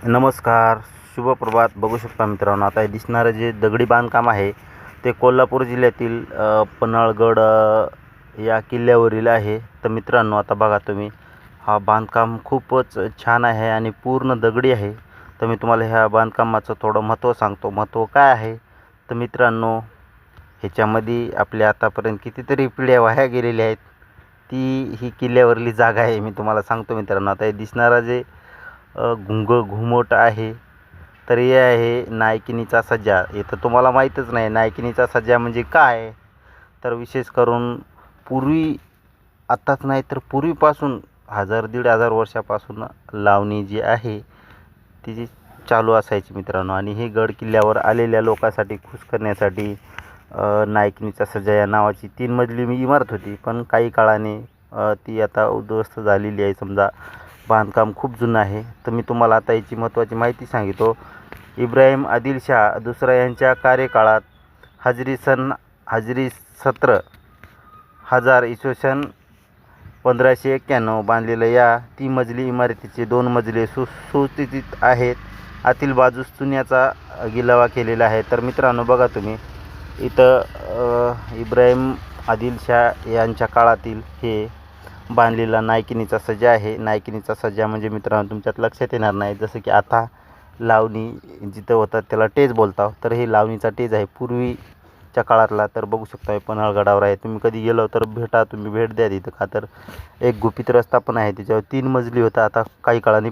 नमस्कार, शुभप्रभात. बघू शकता मित्रांनो, आता हे दिसणारं जे दगडी बांधकाम आहे ते कोल्हापूर जिल्ह्यातील पन्हाळगड या किल्ल्यावरील आहे. तर मित्रांनो, आता बघा तुम्ही, हा बांधकाम खूपच छान आहे आणि पूर्ण दगडी आहे. तर मी तुम्हाला ह्या बांधकामाचं थोडं महत्त्व सांगतो. महत्त्व काय आहे तर मित्रांनो, ह्याच्यामध्ये आपल्या आतापर्यंत कितीतरी पिढ्या वाया गेलेल्या आहेत. ही किल्ल्यावरली जागा आहे. मी तुम्हाला सांगतो मित्रांनो, आता हे दिसणारा जे घुमट आहे, तर हे आहे नायकिनीचा सज्जा. हे तर तुम्हाला माहीतच नाही नायकिनीचा सज्जा म्हणजे काय. तर विशेष करून पूर्वी, आत्ताच नाही तर पूर्वीपासून 1000-1500 वर्षापासून लावणी जी आहे ती जी चालू असायची मित्रांनो. आणि हे गड किल्ल्यावर आलेल्या लोकांसाठी खुश करण्यासाठी नायकिनीचा सज्जा या नावाची 3 मजली इमारत होती. पण काही काळाने ती आता उद्ध्वस्त झालेली आहे. समजा बांधकाम खूप जुनं आहे. तर मी तुम्हाला आता याची महत्त्वाची माहिती सांगितो. इब्राहिम आदिलशाह दुसरा यांच्या कार्यकाळात हजरी 17,000 इसवी सन 1591 बांधलेल्या या 3 मजली इमारतीचे 2 मजले सुस्थितीत आहेत. आतील बाजूस चुन्याचा गिलावा केलेला आहे. तर मित्रांनो बघा तुम्ही, इथं इब्राहिम आदिलशाह यांच्या काळातील हे बांधलेला नायकिनीचा सज्जा आहे. नायकिनीचा सज्जा म्हणजे मित्रांनो तुमच्यात लक्षात येणार नाही, जसं की आता लावणी जिथं होतात त्याला टेज बोलतात, तर हे लावणीचा टेज आहे पूर्वीच्या काळातला. तर बघू शकता हे पन्हाळगडावर आहे. तुम्ही कधी गेलो तर तुम्ही भेट द्या तिथं. का तर एक गुपित रस्ता पण आहे, त्याच्यावर 3 मजली होता, आता काही काळाने